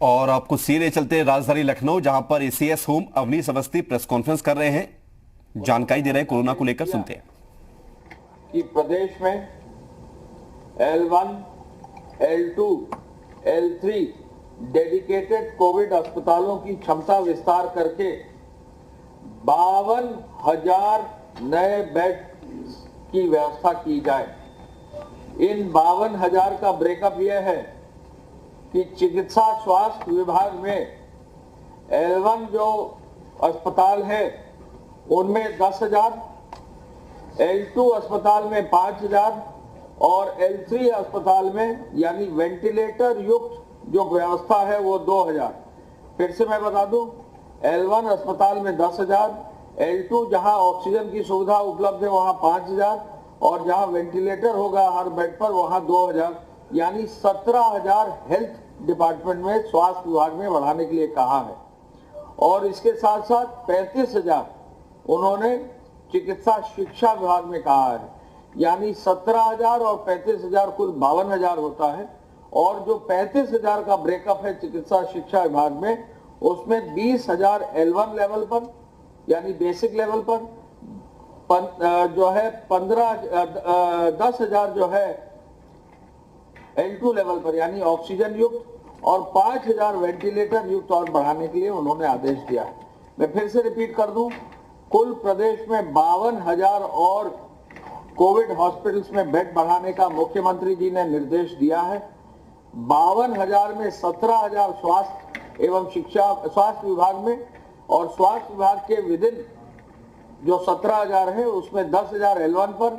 और आपको सीधे चलते राजधानी लखनऊ, जहां पर ACS home Awanish Awasthi press conference कर रहे हैं, जानकारी दे रहे हैं कोरोना को लेकर। सुनते हैं कि प्रदेश में L1, L2, L3 dedicated Covid अस्पतालों की क्षमता विस्तार करके 52,000 नए बेड की व्यवस्था की जाए। इन 52,000 का ब्रेकअप यह है कि चिकित्सा स्वास्थ्य विभाग में L1 जो अस्पताल है उनमें 10,000, L2 अस्पताल में 5,000 और L3 अस्पताल में यानी वेंटिलेटर युक्त जो व्यवस्था है वो 2,000। फिर से मैं बता दूं, L1 अस्पताल में 10,000, L2 जहां ऑक्सीजन की सुविधा उपलब्ध है वहां 5,000 और जहां वेंटिलेटर होगा हर बेड पर वहां 2,000, यानी 17,000 हेल्थ डिपार्टमेंट में स्वास्थ्य विभाग में बढ़ाने के लिए कहा है। और इसके साथ साथ 35,000 उन्होंने चिकित्सा शिक्षा विभाग में कहा है, यानी 17,000 और 35,000 कुल 52,000 होता है। और जो 35,000 का ब्रेकअप है चिकित्सा शिक्षा विभाग में, उसमें 20,000 L1 लेवल पर यानी बेसिक लेवल पर, जो है 10,000 जो है L2 लेवल पर यानी ऑक्सीजन युक्त, और 5,000 वेंटिलेटर युक्त और बढ़ाने के लिए उन्होंने आदेश दिया है। मैं फिर से रिपीट कर दूं, कुल प्रदेश में 52,000 और कोविड हॉस्पिटल्स में बेड बढ़ाने का मुख्यमंत्री जी ने निर्देश दिया है। 52,000 में 17,000 स्वास्थ्य एवं शिक्षा स्वास्थ्य विभाग में, और स्वास्थ्य विभाग के विदिन जो 17,000 है उसमें 10,000 L1 पर,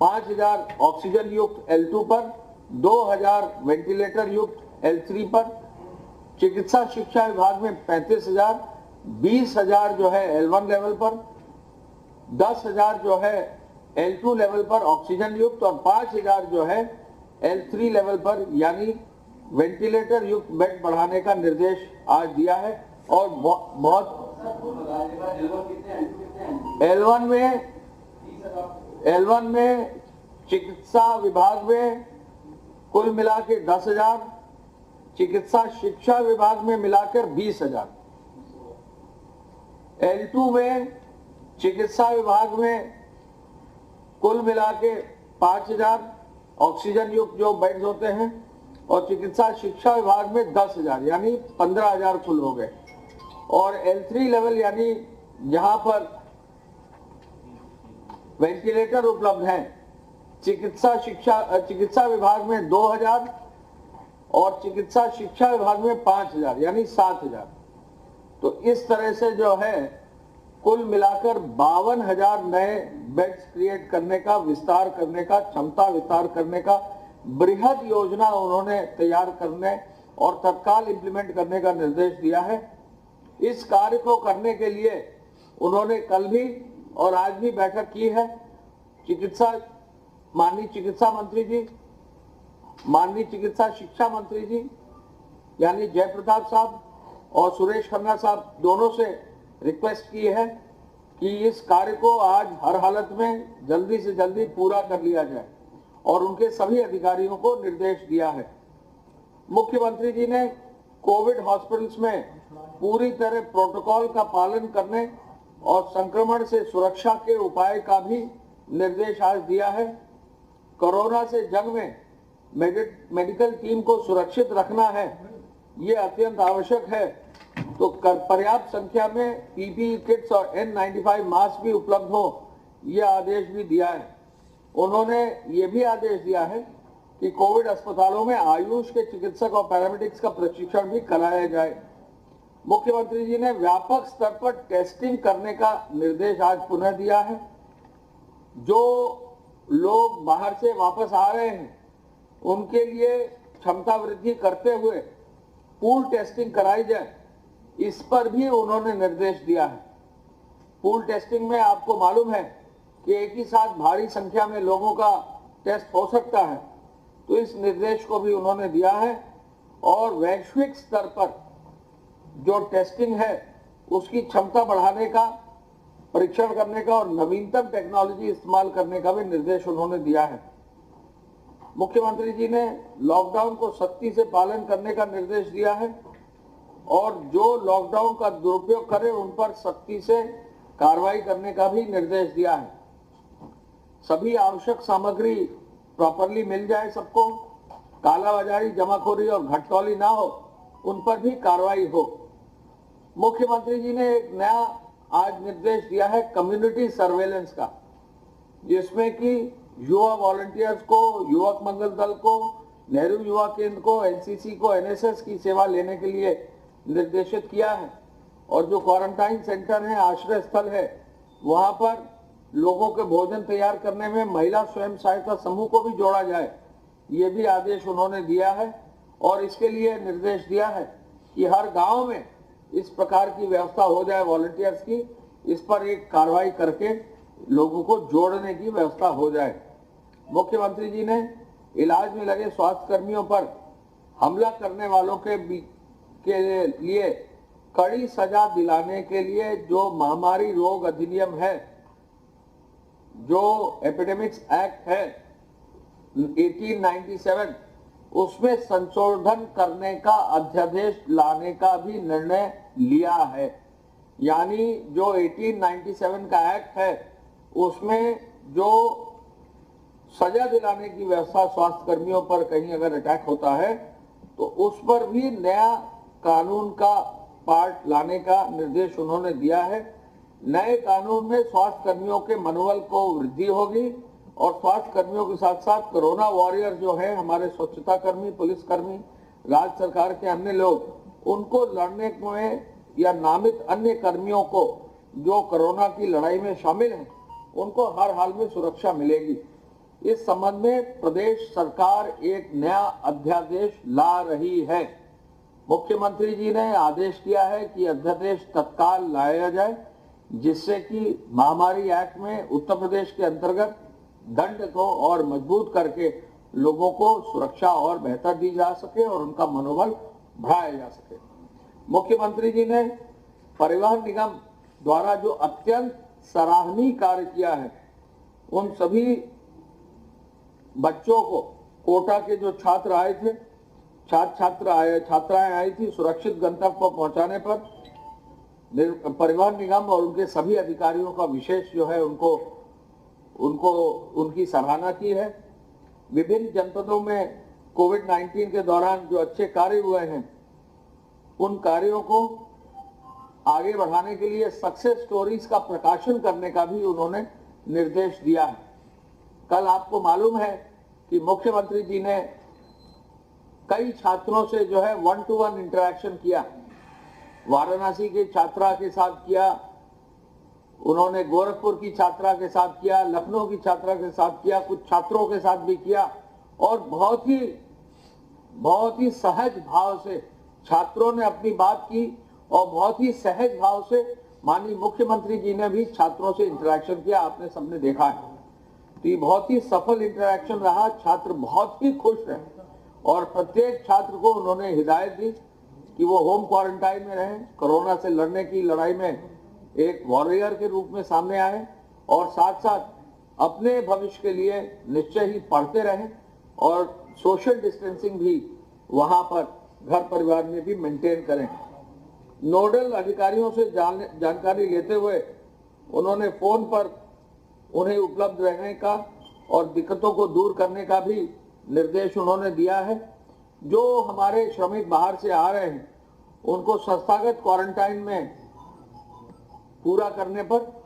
5,000 ऑक्सीजन युक्त L2 पर, 2,000 वेंटिलेटर युक्त L3 पर। चिकित्सा शिक्षा विभाग में 35,000, 20,000 जो है L1 लेवल पर, 10,000 जो है L2 लेवल पर ऑक्सीजन युक्त, और 5,000 जो है L3 लेवल पर यानी वेंटिलेटर युक्त बेड बढ़ाने का निर्देश आज दिया है। और बहुत L1 में चिकित्सा विभाग में कुल मिला के 10,000, चिकित्सा शिक्षा विभाग में मिलाकर 20,000, L2 में चिकित्सा विभाग में कुल मिला के 5,000 ऑक्सीजन युक्त जो बेड्स होते हैं, और चिकित्सा शिक्षा विभाग में 10,000 यानी 15,000 कुल हो गए। और L3 लेवल यानी जहां पर वेंटिलेटर उपलब्ध हैं, चिकित्सा विभाग में 2,000 और चिकित्सा शिक्षा विभाग में 5,000 यानी 7,000। तो इस तरह से जो है कुल मिलाकर 52,000 नए बेड्स क्रिएट करने का, विस्तार करने का, क्षमता विस्तार करने का बृहद योजना उन्होंने तैयार करने और तत्काल इंप्लीमेंट करने का निर्देश दिया है। इस कार्य को करने के लिए उन्होंने कल भी और आज भी बैठक की है। माननीय चिकित्सा मंत्री जी, माननीय चिकित्सा शिक्षा मंत्री जी यानी जयप्रताप साहब और सुरेश खन्ना साहब दोनों से रिक्वेस्ट की है कि इस कार्य को आज हर हालत में जल्दी से जल्दी पूरा कर लिया जाए, और उनके सभी अधिकारियों को निर्देश दिया है। मुख्यमंत्री जी ने कोविड हॉस्पिटल्स में पूरी तरह प्रोटोकॉल का पालन करने और संक्रमण से सुरक्षा के उपाय का भी निर्देश आज दिया है। कोरोना से जंग में मेडिकल टीम को सुरक्षित रखना है, ये अत्यंत आवश्यक है। तो पर्याप्त संख्या में पीपीई किट्स और N95 मास्क भी उपलब्ध हो, ये आदेश भी दिया है। उन्होंने ये भी आदेश दिया है कि कोविड अस्पतालों में आयुष के चिकित्सक और पैरामेडिक्स का प्रशिक्षण भी कराया जाए। मुख्यमंत्री जी ने व्यापक स्तर पर टेस्टिंग करने का निर्देश आज पुनः दिया है। जो लोग बाहर से वापस आ रहे हैं उनके लिए क्षमता वृद्धि करते हुए पूल टेस्टिंग कराई जाए, इस पर भी उन्होंने निर्देश दिया है। पूल टेस्टिंग में आपको मालूम है कि एक ही साथ भारी संख्या में लोगों का टेस्ट हो सकता है, तो इस निर्देश को भी उन्होंने दिया है। और वैश्विक स्तर पर जो टेस्टिंग है उसकी क्षमता बढ़ाने का, परीक्षण करने का और नवीनतम टेक्नोलॉजी इस्तेमाल करने का भी निर्देश उन्होंने दिया है। मुख्यमंत्री जी ने लॉकडाउन को सख्ती से पालन करने का निर्देश दिया है और जो लॉकडाउन का दुरुपयोग करे उन पर सख्ती से कार्रवाई करने का भी निर्देश दिया है। सभी आवश्यक सामग्री प्रॉपरली मिल जाए सबको, कालाबाजारी, जमाखोरी और घटतौली ना हो, उन पर भी कार्रवाई हो। मुख्यमंत्री जी ने एक नया आज निर्देश दिया है कम्युनिटी सर्वेलेंस का, जिसमें कि युवा वॉलंटियर्स को, युवक मंगल दल को, नेहरू युवा केंद्र को, एनसीसी को, एनएसएस की सेवा लेने के लिए निर्देशित किया है। और जो क्वारंटाइन सेंटर है, आश्रय स्थल है, वहां पर लोगों के भोजन तैयार करने में महिला स्वयं सहायता समूह को भी जोड़ा जाए, ये भी आदेश उन्होंने दिया है। और इसके लिए निर्देश दिया है कि हर गांव में इस प्रकार की व्यवस्था हो जाए वॉलंटियर्स की, इस पर एक कार्रवाई करके लोगों को जोड़ने की व्यवस्था हो जाए। मुख्यमंत्री जी ने इलाज में लगे स्वास्थ्य कर्मियों पर हमला करने वालों के लिए कड़ी सजा दिलाने के लिए जो महामारी रोग अधिनियम है, जो एपिडेमिक्स एक्ट है 1897, उसमें संशोधन करने का अध्यादेश लाने का भी निर्णय लिया है। यानी जो 1897 का एक्ट है, उसमें जो सजा दिलाने की व्यवस्था स्वास्थ्य कर्मियों पर कहीं अगर अटैक होता है तो उस पर भी नया कानून का पार्ट लाने का निर्देश उन्होंने दिया है। नए कानून में स्वास्थ्य कर्मियों के मनोबल को वृद्धि होगी और स्वास्थ्य कर्मियों के साथ साथ कोरोना वॉरियर जो है, हमारे स्वच्छता कर्मी, पुलिस कर्मी, राज्य सरकार के अन्य लोग, उनको लड़ने में या नामित अन्य कर्मियों को जो कोरोना की लड़ाई में शामिल हैं, उनको हर हाल में सुरक्षा मिलेगी। इस संबंध में प्रदेश सरकार एक नया अध्यादेश ला रही है। मुख्यमंत्री जी ने आदेश किया है कि अध्यादेश तत्काल लाया जाए, जिससे कि महामारी एक्ट में उत्तर प्रदेश के अंतर्गत दंड को और मजबूत करके लोगों को सुरक्षा और बेहतर दी जा सके और उनका मनोबल बढ़ाया जा सके। मुख्यमंत्री जी ने परिवहन निगम द्वारा जो अत्यंत सराहनीय कार्य किया है, उन सभी बच्चों को, कोटा के जो छात्र आए थे, छात्राएं आई थी, सुरक्षित गंतव्य पर पहुंचाने पर परिवहन निगम और उनके सभी अधिकारियों का विशेष जो है उनकी सराहना की है। विभिन्न जनपदों में कोविड-19 के दौरान जो अच्छे कार्य हुए हैं, उन कार्यों को आगे बढ़ाने के लिए सक्सेस स्टोरीज का प्रकाशन करने का भी उन्होंने निर्देश दिया है। कल आपको मालूम है कि मुख्यमंत्री जी ने कई छात्रों से जो है 1-to-1 इंटरेक्शन किया। वाराणसी की छात्रा के साथ किया, उन्होंने गोरखपुर की छात्रा के साथ किया, लखनऊ की छात्रा के साथ किया, कुछ छात्रों के साथ भी किया और बहुत ही सहज भाव से छात्रों ने अपनी बात की और बहुत ही सहज भाव से माननीय मुख्यमंत्री जी ने भी छात्रों से इंटरेक्शन किया। आपने सबने देखा है, तो ये बहुत ही सफल इंटरेक्शन रहा। छात्र बहुत ही खुश रहे और प्रत्येक छात्र को उन्होंने हिदायत दी कि वो होम क्वारंटाइन में रहें, कोरोना से लड़ने की लड़ाई में एक वॉरियर के रूप में सामने आए और साथ साथ अपने भविष्य के लिए निश्चय ही पढ़ते रहें और सोशल डिस्टेंसिंग भी वहां पर घर परिवार में भी मेंटेन करें। नोडल अधिकारियों से जानकारी लेते हुए उन्होंने फोन पर उन्हें उपलब्ध रहने का और दिक्कतों को दूर करने का भी निर्देश उन्होंने दिया है। जो हमारे श्रमिक बाहर से आ रहे हैं, उनको संस्थागत क्वारंटाइन में पूरा करने पर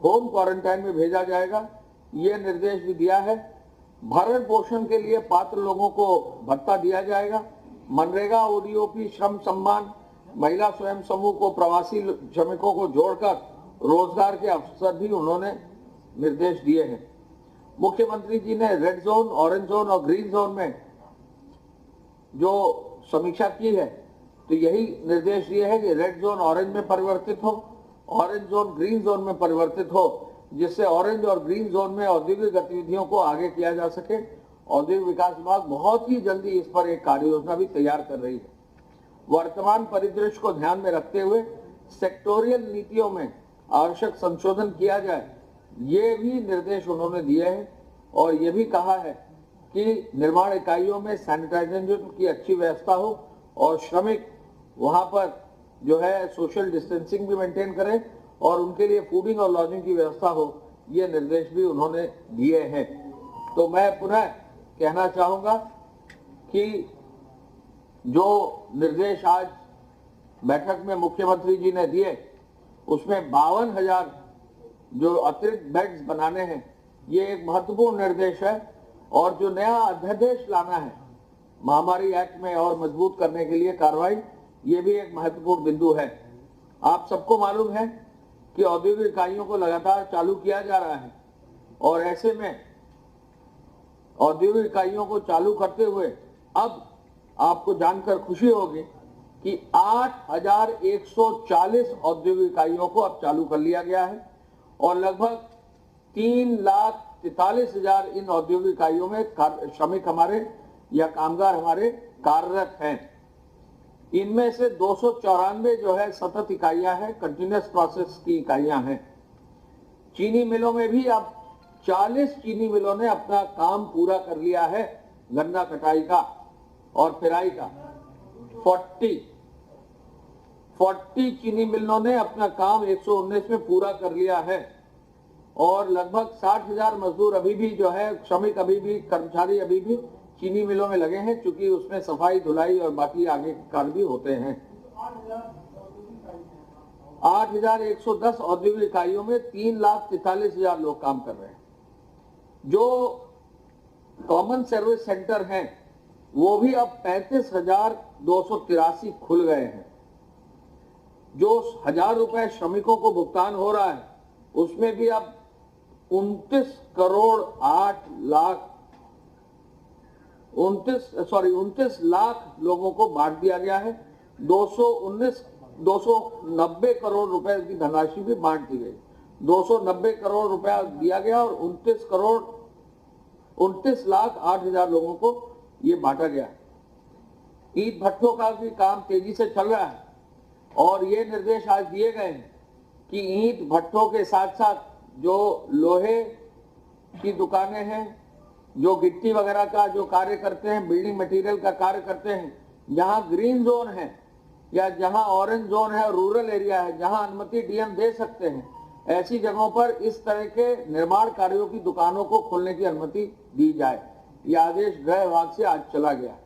होम क्वारंटाइन में भेजा जाएगा, ये निर्देश भी दिया है। भरण पोषण के लिए पात्र लोगों को भत्ता दिया जाएगा। मनरेगा, ओडीओपी, श्रम सम्मान, महिला स्वयं समूह को, प्रवासी श्रमिकों को जोड़कर रोजगार के अवसर भी उन्होंने निर्देश दिए हैं। मुख्यमंत्री जी ने रेड जोन, ऑरेंज जोन और ग्रीन जोन में जो समीक्षा की है, तो यही निर्देश दिए है कि रेड जोन ऑरेंज में परिवर्तित हो, ऑरेंज जोन ग्रीन जोन में परिवर्तित हो, जिससे ऑरेंज और ग्रीन जोन में औद्योगिक गतिविधियों को आगे किया जा सके। औद्योगिक विकास विभाग बहुत ही जल्दी इस पर एक कार्य योजना भी तैयार कर रही है। वर्तमान परिदृश्य को ध्यान में रखते हुए सेक्टोरियल नीतियों में आवश्यक संशोधन किया जाए, ये भी निर्देश उन्होंने दिए हैं। और ये भी कहा है कि निर्माण इकाइयों में सैनिटाइजेशन की अच्छी व्यवस्था हो और श्रमिक वहां पर जो है सोशल डिस्टेंसिंग भी मेंटेन करें और उनके लिए फूडिंग और लॉजिंग की व्यवस्था हो, ये निर्देश भी उन्होंने दिए हैं। तो मैं पुनः कहना चाहूंगा कि जो निर्देश आज बैठक में मुख्यमंत्री जी ने दिए, उसमें 52,000 जो अतिरिक्त बेड्स बनाने हैं, ये एक महत्वपूर्ण निर्देश है। और जो नया अध्यादेश लाना है महामारी एक्ट में और मजबूत करने के लिए कार्रवाई, ये भी एक महत्वपूर्ण बिंदु है। आप सबको मालूम है कि औद्योगिक इकाइयों को लगातार चालू किया जा रहा है और ऐसे में औद्योगिक इकाइयों को चालू करते हुए अब आपको जानकर खुशी होगी कि 8,140 औद्योगिक इकाइयों को अब चालू कर लिया गया है और लगभग 3,43,000 इन औद्योगिक इकाइयों में श्रमिक हमारे या कामगार हमारे कार्यरत हैं। इनमें से 294 जो है सतत इकाइयां हैं, कंटिन्यूअस प्रोसेस की इकाइयां हैं। चीनी मिलों में भी अब 40 चीनी मिलों ने अपना काम पूरा कर लिया है, गन्ना कटाई का और पेराई का। 40 चीनी मिलों ने अपना काम 119 में पूरा कर लिया है और लगभग 60,000 मजदूर अभी भी जो है, श्रमिक अभी भी, कर्मचारी अभी भी चीनी मिलों में लगे हैं, क्योंकि उसमें सफाई धुलाई और बाकी आगे के कार्य भी होते हैं। 8,110 औद्योगिक इकाइयों में 3,43,000 लोग काम कर रहे हैं। जो कॉमन सर्विस सेंटर हैं वो भी अब 35,283 खुल गए हैं। जो 1,000 रुपए श्रमिकों को भुगतान हो रहा है उसमें भी अब 29 लाख लोगों को बांट दिया गया है। 290 करोड़ रुपए की धनराशि भी बांट दी गई। 290 करोड़ रुपया दिया गया और 29,08,000 लोगों को ये बांटा गया। ईंट भट्ठों का भी काम तेजी से चल रहा है और ये निर्देश आज दिए गए हैं कि ईंट भट्ठों के साथ साथ जो लोहे की दुकानें हैं, जो गिट्टी वगैरह का जो कार्य करते हैं, बिल्डिंग मटेरियल का कार्य करते हैं, जहां ग्रीन जोन है या जहां ऑरेंज जोन है, रूरल एरिया है, जहां अनुमति डीएम दे सकते हैं, ऐसी जगहों पर इस तरह के निर्माण कार्यों की दुकानों को खोलने की अनुमति दी जाए। यह आदेश गृह विभाग से आज चला गया।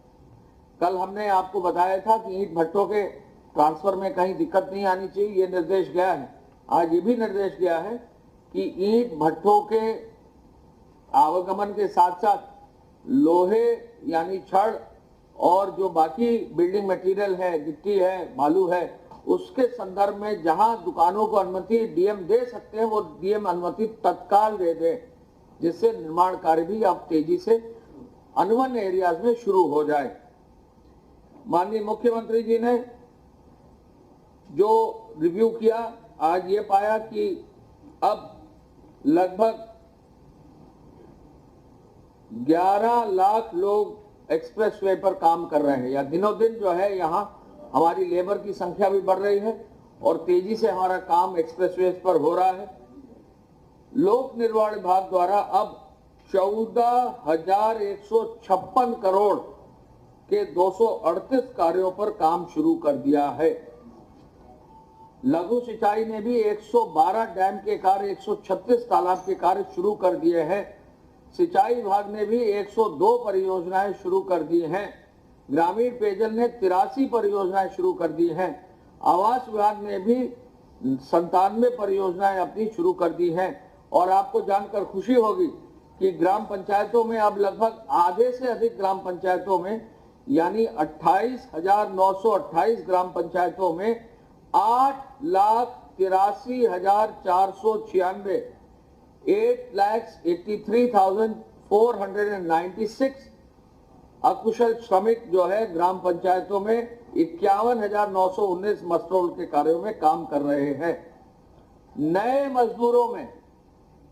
कल हमने आपको बताया था कि ईंट भट्ठों के ट्रांसफर में कहीं दिक्कत नहीं आनी चाहिए, ये निर्देश गया है। आज ये भी निर्देश गया है कि ईंट भट्ठों के आवागमन के साथ साथ लोहे यानी छड़ और जो बाकी बिल्डिंग मटेरियल है, गिट्टी है, बालू है, उसके संदर्भ में जहां दुकानों को अनुमति डीएम दे सकते हैं वो डीएम अनुमति तत्काल दे दे, जिससे निर्माण कार्य भी अब तेजी से अनुबंध एरियाज में शुरू हो जाए। माननीय मुख्यमंत्री जी ने जो रिव्यू किया, आज ये पाया कि अब लगभग 11 लाख लोग एक्सप्रेसवे पर काम कर रहे हैं, या दिनों दिन जो है यहाँ हमारी लेबर की संख्या भी बढ़ रही है और तेजी से हमारा काम एक्सप्रेसवे पर हो रहा है। लोक निर्माण विभाग द्वारा अब 14,156 करोड़ के 238 कार्यों पर काम शुरू कर दिया है। लघु सिंचाई ने भी 112 डैम के कार्य, 136 तालाब के कार्य शुरू कर दिए हैं। सिंचाई विभाग ने भी 102 परियोजनाएं शुरू कर दी हैं। ग्रामीण पेयजल ने 83 परियोजनाएं शुरू कर दी हैं। आवास विभाग ने भी 97 परियोजनाएं अपनी शुरू कर दी हैं। और आपको जानकर खुशी होगी कि ग्राम पंचायतों में अब लगभग आधे से अधिक ग्राम पंचायतों में, यानी 28,928 ग्राम पंचायतों में 8,83,496 8,83,496 अकुशल श्रमिक जो है ग्राम पंचायतों में 51,919 मस्टरोल के कार्यों में काम कर रहे हैं। नए मजदूरों में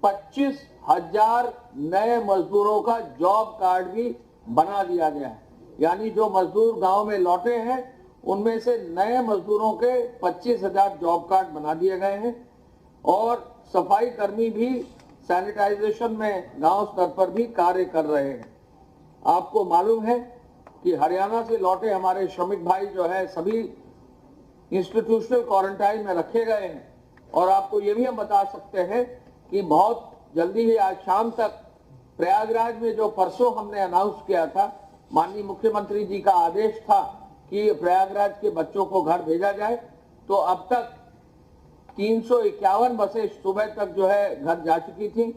25,000 नए मजदूरों का जॉब कार्ड भी बना दिया गया है। यानी जो मजदूर गांव में लौटे हैं उनमें से नए मजदूरों के 25,000 जॉब कार्ड बना दिए गए हैं। और सफाई कर्मी भी सैनिटाइजेशन में गांव स्तर पर भी कार्य कर रहे हैं। आपको मालूम है कि हरियाणा से लौटे हमारे श्रमिक भाई जो है सभी इंस्टीट्यूशनल क्वारंटाइन में रखे गए हैं। और आपको ये भी हम बता सकते हैं कि बहुत जल्दी ही आज शाम तक प्रयागराज में जो परसों हमने अनाउंस किया था, माननीय मुख्यमंत्री जी का आदेश था कि प्रयागराज के बच्चों को घर भेजा जाए, तो अब तक 351 बसें सुबह तक जो है घर जा चुकी थी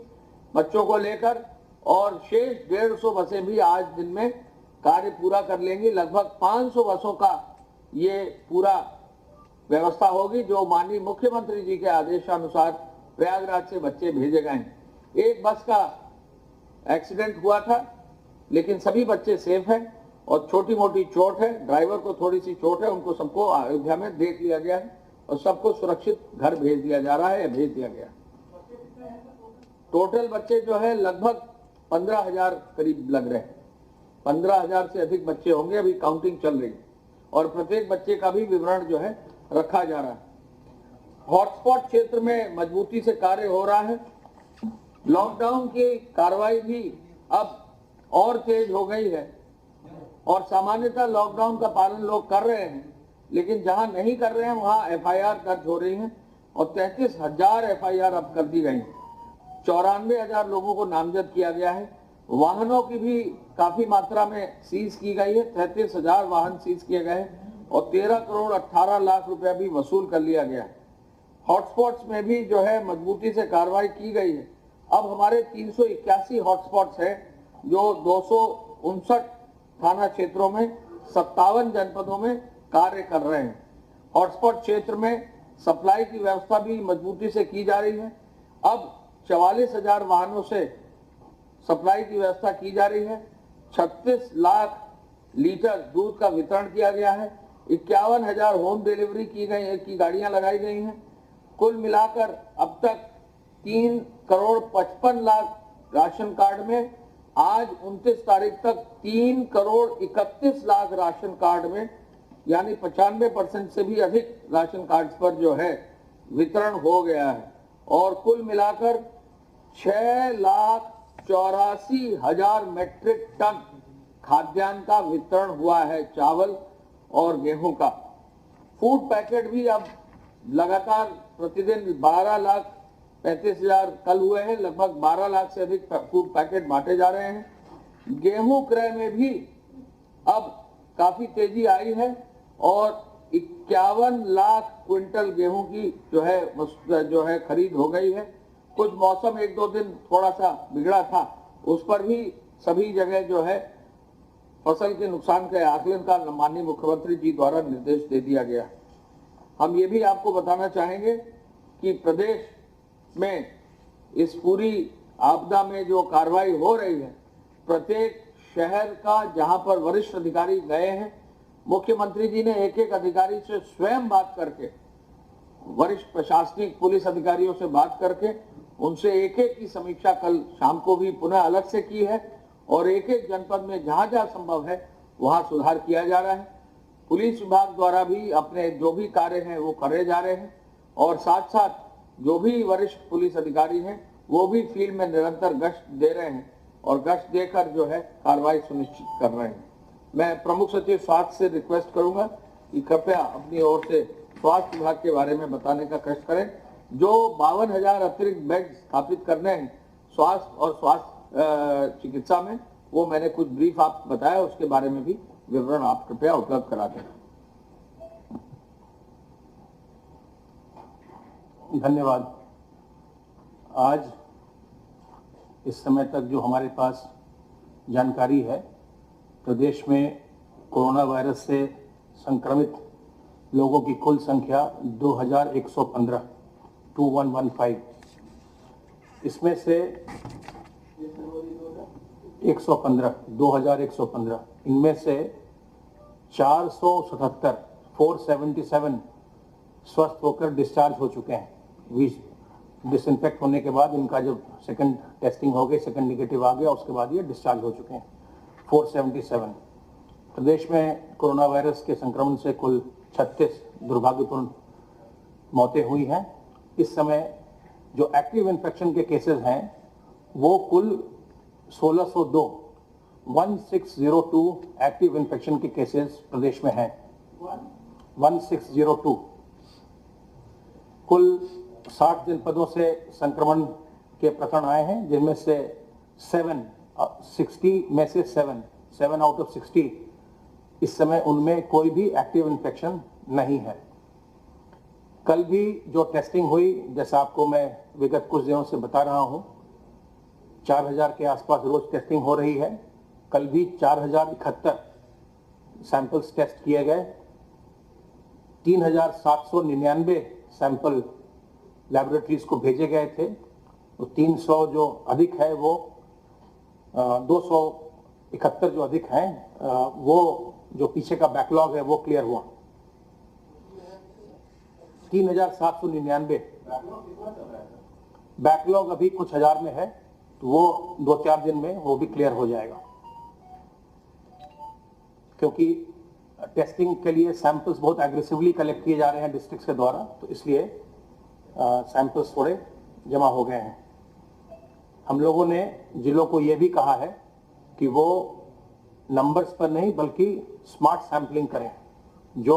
बच्चों को लेकर, और शेष 150 बसें भी आज दिन में कार्य पूरा कर लेंगी। लगभग 500 बसों का ये पूरा व्यवस्था होगी जो माननीय मुख्यमंत्री जी के आदेशानुसार प्रयागराज से बच्चे भेजे गए हैं। एक बस का एक्सीडेंट हुआ था, लेकिन सभी बच्चे सेफ हैं और छोटी मोटी चोट है, ड्राइवर को थोड़ी सी चोट है, उनको सबको अयोध्या में देख लिया गया है और सबको सुरक्षित घर भेज दिया जा रहा है या भेज दिया गया। टोटल बच्चे जो है लगभग 15,000 करीब लग रहे हैं, 15,000 से अधिक बच्चे होंगे, अभी काउंटिंग चल रही है और प्रत्येक बच्चे का भी विवरण जो है रखा जा रहा है। हॉटस्पॉट क्षेत्र में मजबूती से कार्य हो रहा है। लॉकडाउन की कार्रवाई भी अब और तेज हो गई है और सामान्यतः लॉकडाउन का पालन लोग कर रहे हैं, लेकिन जहां नहीं कर रहे हैं वहां एफआईआर दर्ज हो रही है और 33,000 एफआईआर अब कर दी गई। 94,000 लोगों को नामजद किया गया है। वाहनों की भी काफी मात्रा में सीज की गई है, 33,000 वाहन सीज किए गए हैं और 13 करोड़ 18 लाख रुपया भी वसूल कर लिया गया है। हॉटस्पॉट्स में भी जो है मजबूती से कार्रवाई की गई है। अब हमारे 381 हॉटस्पॉट्स है जो 259 थाना क्षेत्रों में 57 जनपदों में कार्य कर रहे हैं। हॉटस्पॉट क्षेत्र में सप्लाई की व्यवस्था भी मजबूती से की जा रही है। अब 44,000 वाहनों से सप्लाई की व्यवस्था की जा रही है। 36 लाख लीटर दूध का वितरण किया गया है। 51,000 होम डिलीवरी की गाड़ियां लगाई गई हैं। कुल मिलाकर अब तक 3 करोड़ 55 लाख राशन कार्ड में, आज 29 तारीख तक 3 करोड़ 31 लाख राशन कार्ड में, यानी 95% से भी अधिक राशन कार्ड पर जो है वितरण हो गया है और कुल मिलाकर 6,84,000 मेट्रिक टन खाद्यान्न का वितरण हुआ है, चावल और गेहूं का। फूड पैकेट भी अब लगातार प्रतिदिन 12,35,000 कल हुए हैं, लगभग 12 लाख से अधिक फूड पैकेट बांटे जा रहे हैं। गेहूं क्रय में भी अब काफी तेजी आई है और 51 लाख क्विंटल गेहूं की जो है खरीद हो गई है। कुछ मौसम 1-2 दिन थोड़ा सा बिगड़ा था, उस पर भी सभी जगह जो है फसल के नुकसान के आकलन का माननीय मुख्यमंत्री जी द्वारा निर्देश दे दिया गया। हम ये भी आपको बताना चाहेंगे कि प्रदेश में इस पूरी आपदा में जो कार्रवाई हो रही है, प्रत्येक शहर का जहां पर वरिष्ठ अधिकारी गए हैं, मुख्यमंत्री जी ने एक एक अधिकारी से स्वयं बात करके, वरिष्ठ प्रशासनिक पुलिस अधिकारियों से बात करके उनसे एक एक की समीक्षा कल शाम को भी पुनः अलग से की है और एक एक जनपद में जहां जहां संभव है वहां सुधार किया जा रहा है। पुलिस विभाग द्वारा भी अपने जो भी कार्य हैं वो करे जा रहे हैं और साथ साथ जो भी वरिष्ठ पुलिस अधिकारी हैं वो भी फील्ड में निरंतर गश्त दे रहे हैं और गश्त देकर जो है कार्रवाई सुनिश्चित कर रहे हैं। मैं प्रमुख सचिव स्वास्थ्य से रिक्वेस्ट करूंगा कि कृपया अपनी ओर से स्वास्थ्य विभाग के बारे में बताने का कष्ट करें। जो 52,000 अतिरिक्त बेड स्थापित करने हैं स्वास्थ्य और स्वास्थ्य चिकित्सा में, वो मैंने कुछ ब्रीफ आप बताया, उसके बारे में भी विवरण आप कृपया उपलब्ध करा दें। धन्यवाद। आज इस समय तक जो हमारे पास जानकारी है, प्रदेश में कोरोना वायरस से संक्रमित लोगों की कुल संख्या 2115 इसमें से 2115 इनमें से 477 स्वस्थ होकर डिस्चार्ज हो चुके हैं। डिसइंफेक्ट होने के बाद इनका जो सेकंड टेस्टिंग हो गई, सेकंड निगेटिव आ गया, उसके बाद ये डिस्चार्ज हो चुके हैं 477। प्रदेश में कोरोना वायरस के संक्रमण से कुल 36 दुर्भाग्यपूर्ण मौतें हुई हैं। इस समय जो एक्टिव इन्फेक्शन के केसेस हैं वो कुल 1602 एक्टिव इन्फेक्शन के केसेस प्रदेश में हैं। 1602। कुल 60 जनपदों से संक्रमण के प्रकरण आए हैं, जिनमें से 60 में से 7 आउट ऑफ 60 इस समय उनमें कोई भी एक्टिव इन्फेक्शन नहीं है। कल भी जो टेस्टिंग हुई, जैसा आपको मैं विगत कुछ दिनों से बता रहा हूं, 4000 के आसपास रोज टेस्टिंग हो रही है। कल भी 4071 सैंपल्स टेस्ट किए गए। 3799 सैंपल लैबोरेटरीज को भेजे गए थे। तो 300 जो अधिक है वो 271 जो अधिक हैं वो जो पीछे का बैकलॉग है वो क्लियर हुआ। 3799 बैकलॉग अभी कुछ हजार में है, तो वो 2-4 दिन में वो भी क्लियर हो जाएगा, क्योंकि टेस्टिंग के लिए सैंपल्स बहुत एग्रेसिवली कलेक्ट किए जा रहे हैं डिस्ट्रिक्ट के द्वारा, तो इसलिए सैंपल्स थोड़े जमा हो गए हैं। हम लोगों ने जिलों को ये भी कहा है कि वो नंबर्स पर नहीं बल्कि स्मार्ट सैंपलिंग करें। जो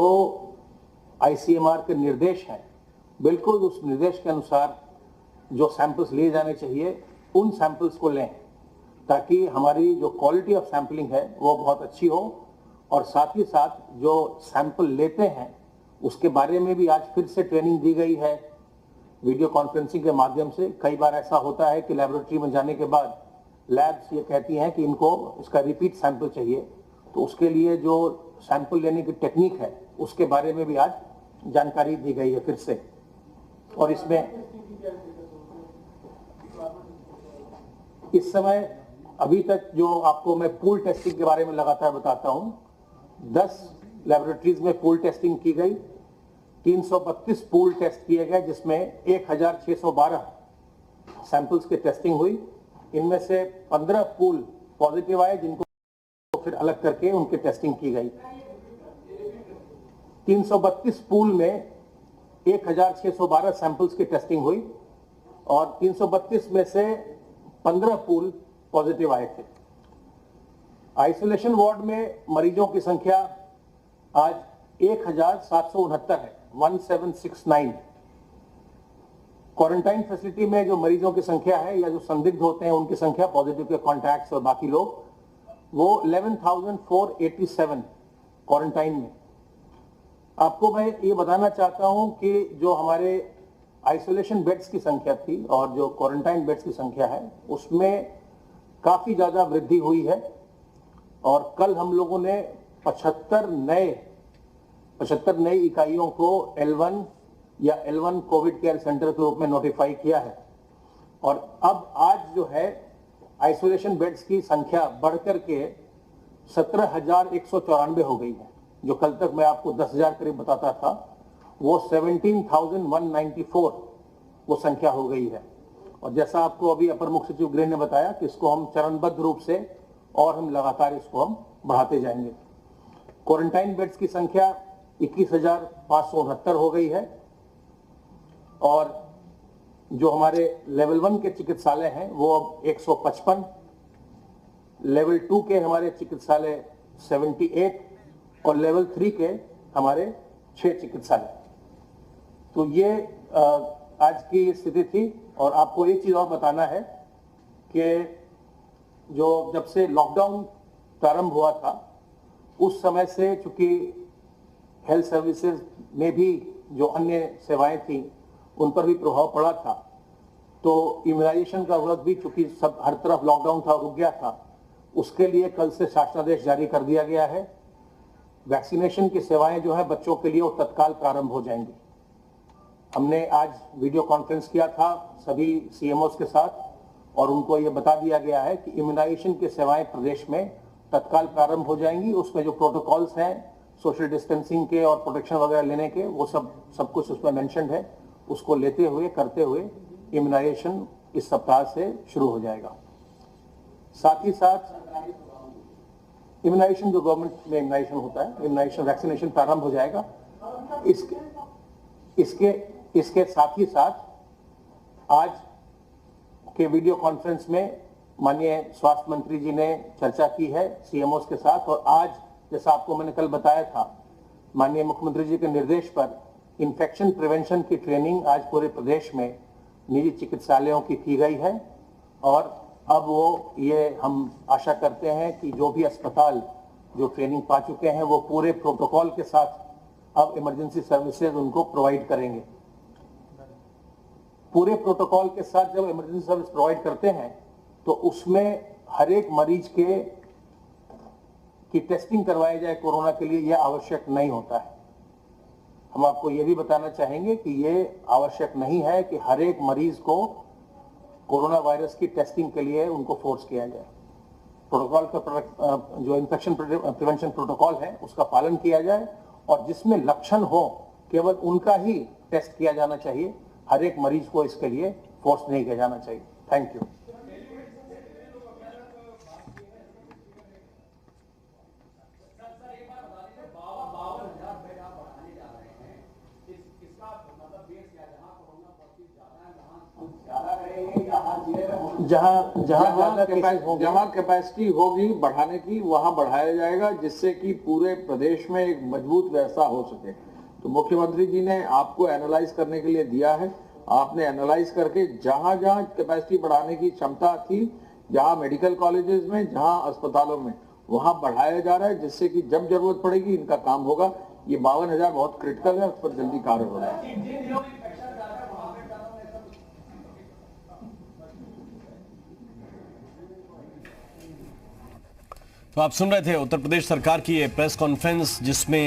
ICMR के निर्देश हैं, बिल्कुल उस निर्देश के अनुसार जो सैंपल्स लिए जाने चाहिए उन सैंपल्स को लें, ताकि हमारी जो क्वालिटी ऑफ सैंपलिंग है वो बहुत अच्छी हो। और साथ ही साथ जो सैंपल लेते हैं उसके बारे में भी आज फिर से ट्रेनिंग दी गई है वीडियो कॉन्फ्रेंसिंग के माध्यम से। कई बार ऐसा होता है कि लेबोरेटरी में जाने के बाद लैब्स ये कहती हैं कि इनको इसका रिपीट सैंपल चाहिए, तो उसके लिए जो सैंपल लेने की टेक्निक है उसके बारे में भी आज जानकारी दी गई है फिर से। और इसमें इस समय अभी तक जो आपको मैं पूल टेस्टिंग के बारे में लगातार बताता हूं, 10 लेबोरेटरीज में पूल टेस्टिंग की गई। 332 पूल टेस्ट किए गए, जिसमें 1612 सैंपल्स की टेस्टिंग हुई। इनमें से 15 पूल पॉजिटिव आए, जिनको फिर अलग करके उनकी टेस्टिंग की गई। 332 पूल में 1612 सैंपल्स की टेस्टिंग हुई और 332 में से 15 पूल पॉजिटिव आए थे। आइसोलेशन वार्ड में मरीजों की संख्या आज 1769 है, 1769। क्वारंटाइन फैसिलिटी में जो मरीजों की संख्या है या जो संदिग्ध होते हैं उनकी संख्या, पॉजिटिव के कॉन्टैक्ट्स और बाकी लोग, वो 11,487 क्वारंटाइन में। आपको मैं ये बताना चाहता हूं कि जो हमारे आइसोलेशन बेड्स की संख्या थी और जो क्वारंटाइन बेड्स की संख्या है उसमें काफी ज्यादा वृद्धि हुई है। और कल हम लोगों ने 75 नई इकाइयों को L1 या L1 कोविड केयर सेंटर के रूप में नोटिफाई किया है। और अब आज जो है आइसोलेशन बेड्स की संख्या बढ़कर के 17,194 हो गई है। जो कल तक मैं आपको 10,000 करीब बताता था, वो 17,194 वो संख्या हो गई है। और जैसा आपको अभी अपर मुख्य सचिव गृह ने बताया कि इसको हम चरणबद्ध रूप से और हम लगातार इसको हम बढ़ाते जाएंगे। क्वारंटाइन बेड्स की संख्या 21,569 हो गई है। और जो हमारे लेवल 1 के चिकित्सालय हैं वो अब 155, लेवल 2 के हमारे चिकित्सालय 78 और लेवल 3 के हमारे 6 चिकित्सालय। तो ये आज की स्थिति थी। और आपको एक चीज और बताना है कि जो जब से लॉकडाउन प्रारंभ हुआ था उस समय से चूंकि हेल्थ सर्विसेज में भी जो अन्य सेवाएं थी उन पर भी प्रभाव पड़ा था, तो इम्यूनाइजेशन का वर्क भी चूंकि सब हर तरफ लॉकडाउन था, रुक गया था, उसके लिए कल से शासनादेश जारी कर दिया गया है। वैक्सीनेशन की सेवाएं जो है बच्चों के लिए वो तत्काल प्रारंभ हो जाएंगी। हमने आज वीडियो कॉन्फ्रेंस किया था सभी CMOs के साथ और उनको ये बता दिया गया है कि इम्यूनाइजेशन की सेवाएं प्रदेश में तत्काल प्रारंभ हो जाएंगी। उसमें जो प्रोटोकॉल्स हैं सोशल डिस्टेंसिंग के और प्रोटेक्शन वगैरह लेने के, वो सब कुछ उसमें मेंशन्ड है। उसको लेते हुए करते हुए इम्यूनाइजेशन इस सप्ताह से शुरू हो जाएगा। साथ ही साथ इम्यूनाइजेशन जो गवर्नमेंट में इम्यूनाइजेशन होता है, इम्यूनाइजेशन वैक्सीनेशन प्रारंभ हो जाएगा। इसके साथ ही साथ आज के वीडियो कॉन्फ्रेंस में माननीय स्वास्थ्य मंत्री जी ने चर्चा की है CMOs के साथ। और आज जैसा आपको मैंने कल बताया था माननीय मुख्यमंत्री जी के निर्देश पर इन्फेक्शन प्रिवेंशन की ट्रेनिंग आज पूरे प्रदेश में निजी चिकित्सालयों की गई है और अब वो ये हम आशा करते हैं कि जो भी अस्पताल जो ट्रेनिंग पा चुके हैं वो पूरे प्रोटोकॉल के साथ अब इमरजेंसी सर्विसेज उनको प्रोवाइड करेंगे। पूरे प्रोटोकॉल के साथ जब इमरजेंसी सर्विस प्रोवाइड करते हैं तो उसमें हर एक मरीज की टेस्टिंग करवाई जाए कोरोना के लिए यह आवश्यक नहीं होता है। हम आपको यह भी बताना चाहेंगे कि यह आवश्यक नहीं है कि हर एक मरीज को कोरोना वायरस की टेस्टिंग के लिए उनको फोर्स किया जाए। प्रोटोकॉल का जो इन्फेक्शन प्रिवेंशन प्रोटोकॉल है उसका पालन किया जाए और जिसमें लक्षण हो केवल उनका ही टेस्ट किया जाना चाहिए। हर एक मरीज को इसके लिए फोर्स नहीं किया जाना चाहिए। Thank you. जहां कैपेसिटी होगी बढ़ाने की वहां बढ़ाया जाएगा जिससे कि पूरे प्रदेश में एक मजबूत व्यवस्था हो सके। तो मुख्यमंत्री जी ने आपको एनालाइज करने के लिए दिया है। आपने एनालाइज करके जहां जहां कैपेसिटी बढ़ाने की क्षमता थी, जहां मेडिकल कॉलेजेस में, जहां अस्पतालों में, वहां बढ़ाया जा रहा है जिससे कि जब जरूरत पड़ेगी इनका काम होगा। ये 52,000 बहुत क्रिटिकल है, उस पर जल्दी कार्य हो रहा है। तो आप सुन रहे थे उत्तर प्रदेश सरकार की ये प्रेस कॉन्फ्रेंस जिसमें